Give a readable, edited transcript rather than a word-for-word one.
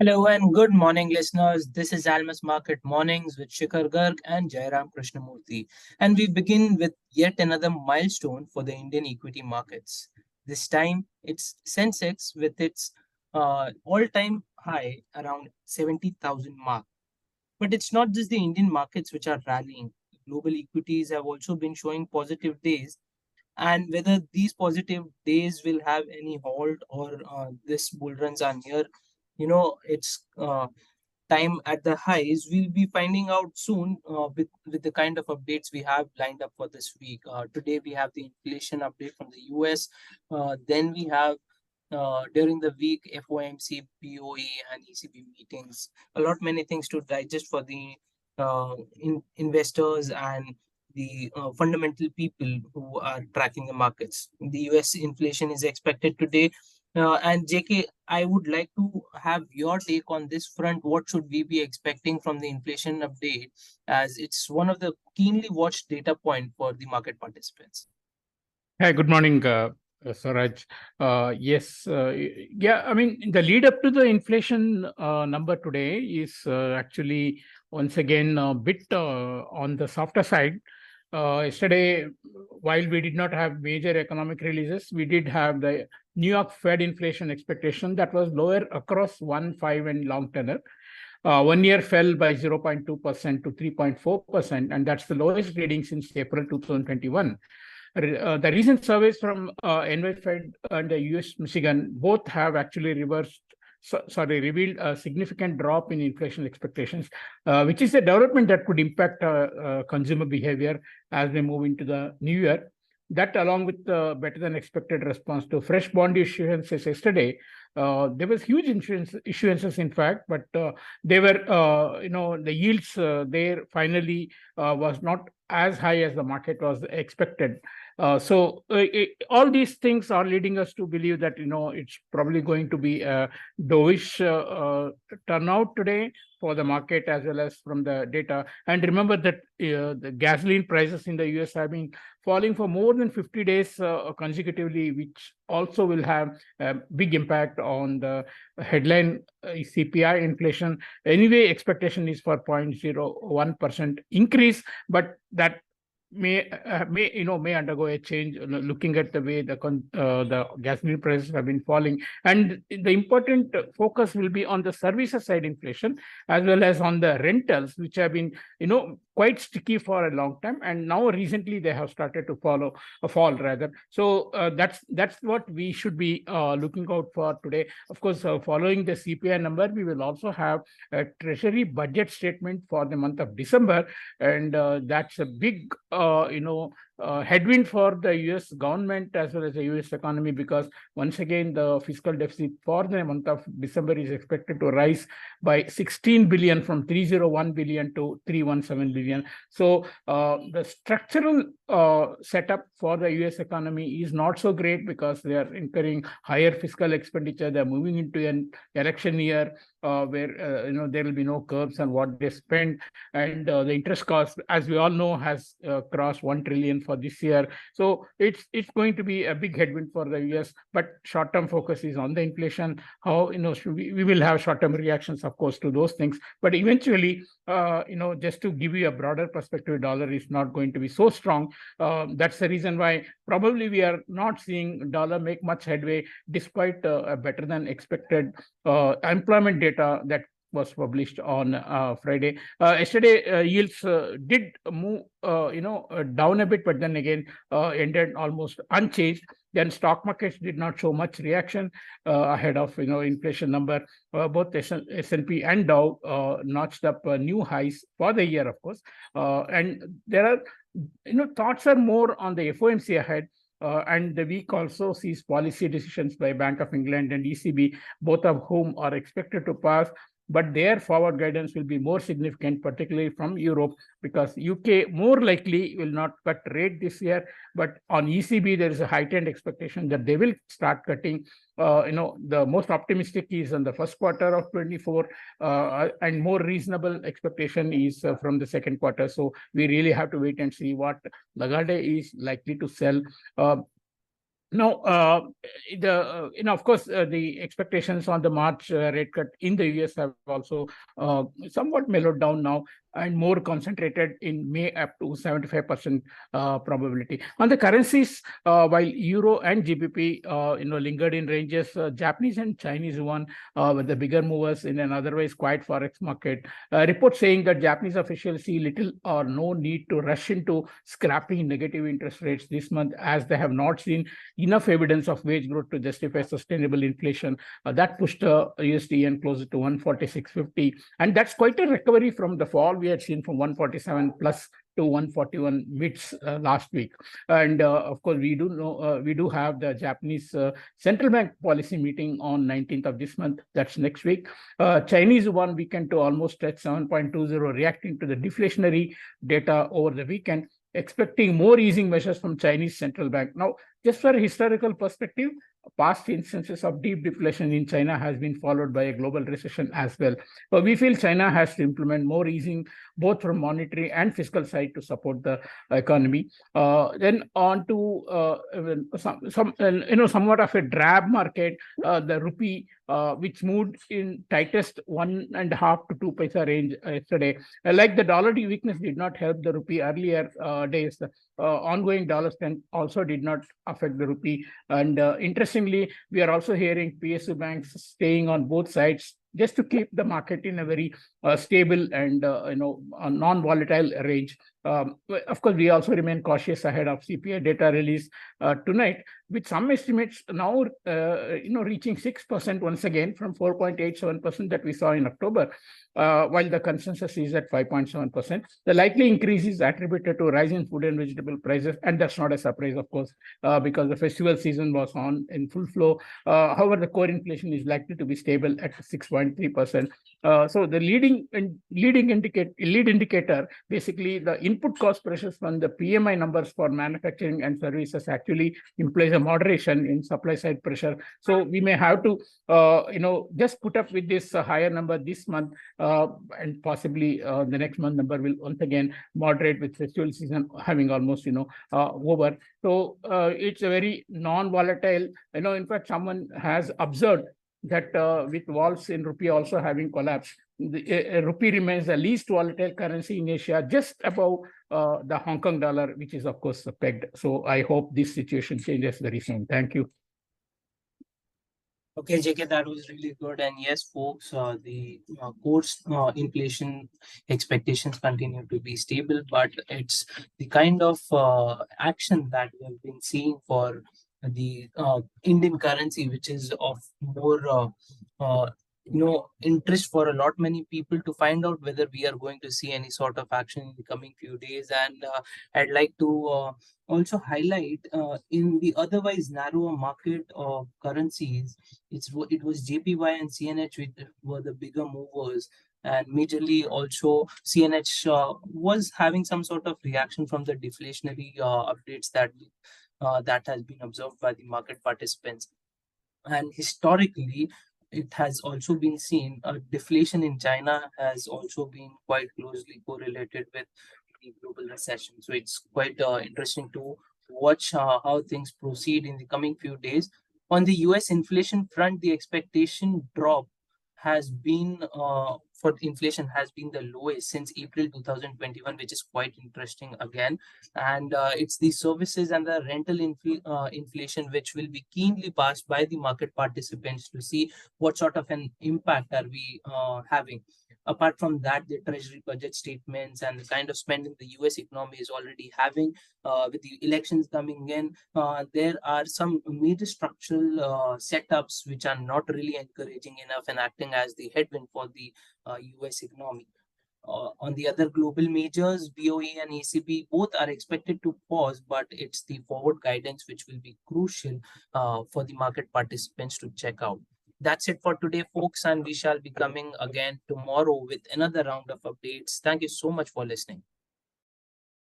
Hello and good morning, listeners. This is Almus Market Mornings with Shikhar Garg and Jayaram Krishnamurthy. And we begin with yet another milestone for the Indian equity markets. This time, it's Sensex with its all-time high around 70,000 mark. But it's not just the Indian markets which are rallying. Global equities have also been showing positive days. And whether these positive days will have any halt or this bull runs are near, it's time at the highs. We'll be finding out soon with the kind of updates we have lined up for this week. Today we have the inflation update from the US. Then we have during the week FOMC, POE, and ECB meetings. A lot many things to digest for the investors and the fundamental people who are tracking the markets. The US inflation is expected today. And JK, I would like to have your take on this front. What should we be expecting from the inflation update, as it's one of the keenly watched data point for the market participants? Hi, good morning, Swaraj. Yes, yeah, I mean, the lead up to the inflation number today is actually once again a bit on the softer side. Yesterday, while we did not have major economic releases, we did have the New York Fed inflation expectation that was lower across 1, 5, and long tenor. 1 year fell by 0.2% to 3.4%, and that's the lowest reading since April 2021. The recent surveys from NY Fed and the US Michigan both have actually revealed a significant drop in inflation expectations, which is a development that could impact consumer behavior as we move into the new year. That, along with the better than expected response to fresh bond issuances yesterday, there was huge issuances, in fact, but they were, the yields there finally was not as high as the market was expected. All these things are leading us to believe that it's probably going to be a dovish turnout today for the market as well as from the data. And remember that the gasoline prices in the US have been falling for more than 50 days consecutively, which also will have a big impact on the headline CPI inflation. Anyway, expectation is for 0.01% increase, but that may undergo a change looking at the way the gasoline prices have been falling. And the important focus will be on the services side inflation as well as on the rentals, which have been quite sticky for a long time, and now recently they have started to fall rather. So that's what we should be looking out for today. Of course, following the CPI number, we will also have a treasury budget statement for the month of December, and that's a big headwind for the US government as well as the US economy, because once again the fiscal deficit for the month of December is expected to rise by 16 billion from 301 billion to 317 billion. So the structural setup for the US economy is not so great because they are incurring higher fiscal expenditure. They're moving into an election year where there will be no curbs on what they spend, and the interest cost, as we all know, has crossed 1 trillion for this year. So it's going to be a big headwind for the US. But short-term focus is on the inflation. How we will have short-term reactions, of course, to those things. But eventually, just to give you a broader perspective, dollar is not going to be so strong. That's the reason why probably we are not seeing dollar make much headway despite a better than expected employment data that was published on Friday. Yesterday, yields did move, down a bit, but then again ended almost unchanged. Then stock markets did not show much reaction ahead of inflation number. Both S&P and Dow notched up new highs for the year, of course. And there are thoughts are more on the FOMC ahead. And the week also sees policy decisions by Bank of England and ECB, both of whom are expected to pass. But their forward guidance will be more significant, particularly from Europe, because UK more likely will not cut rate this year. But on ECB, there is a heightened expectation that they will start cutting. The most optimistic is in the first quarter of 24, and more reasonable expectation is from the second quarter. So we really have to wait and see what Lagarde is likely to sell. Now, of course, the expectations on the March rate cut in the US have also somewhat mellowed down now and more concentrated in May up to 75% probability. On the currencies, while Euro and GBP, lingered in ranges, Japanese and Chinese yuan were the bigger movers in an otherwise quiet forex market. Reports saying that Japanese officials see little or no need to rush into scrapping negative interest rates this month, as they have not seen enough evidence of wage growth to justify sustainable inflation. That pushed USD closer to 146.50, and that's quite a recovery from the fall we had seen from 147 plus to 141 mids last week. And of course, we do have the Japanese central bank policy meeting on 19th of this month. That's next week. Chinese one weekend to almost at 7.20, reacting to the deflationary data over the weekend, expecting more easing measures from Chinese central bank. Now, just for a historical perspective, past instances of deep deflation in China has been followed by a global recession as well. So we feel China has to implement more easing, both from monetary and fiscal side, to support the economy. Then on to somewhat of a drab market, the rupee, which moved in tightest 1.5 to 2 paisa range yesterday. Like the dollar weakness did not help the rupee earlier days. Ongoing dollar strength also did not affect the rupee. And interestingly, we are also hearing PSU banks staying on both sides just to keep the market in a very stable and non-volatile range. Of course, we also remain cautious ahead of CPI data release tonight, with some estimates now reaching 6% once again from 4.87% that we saw in October, while the consensus is at 5.7%. The likely increase is attributed to rising food and vegetable prices, and that's not a surprise, of course, because the festival season was on in full flow. However, the core inflation is likely to be stable at 6.3%. So the lead indicator, basically the input cost pressures from the PMI numbers for manufacturing and services, actually implies a moderation in supply side pressure. So we may have to just put up with this higher number this month, and possibly the next month number will once again moderate, with festival season having almost over. So it's a very non-volatile. In fact, someone has observed that with walls in rupee also having collapsed, the rupee remains the least volatile currency in Asia, just above the Hong Kong dollar, which is of course pegged. So I hope this situation changes very soon. Thank you. Okay, JK, that was really good. And yes, folks, the core inflation expectations continue to be stable, but it's the kind of action that we have been seeing for the Indian currency, which is of more interest for a lot many people to find out whether we are going to see any sort of action in the coming few days. And I'd like to also highlight in the otherwise narrower market of currencies, it was JPY and CNH which were the bigger movers. And majorly also CNH was having some sort of reaction from the deflationary updates that has been observed by the market participants. And historically, it has also been seen deflation in China has also been quite closely correlated with the global recession. So it's quite interesting to watch how things proceed in the coming few days. On the US inflation front, the expectation drop has been for inflation has been the lowest since April 2021, which is quite interesting again. And it's the services and the rental inflation which will be keenly passed by the market participants to see what sort of an impact are we having. Apart from that, the treasury budget statements and the kind of spending the US economy is already having with the elections coming in, there are some major structural setups which are not really encouraging enough and acting as the headwind for the US economy. On the other global majors, BOE and ECB both are expected to pause, but it's the forward guidance which will be crucial for the market participants to check out. That's it for today, folks, and we shall be coming again tomorrow with another round of updates. Thank you so much for listening.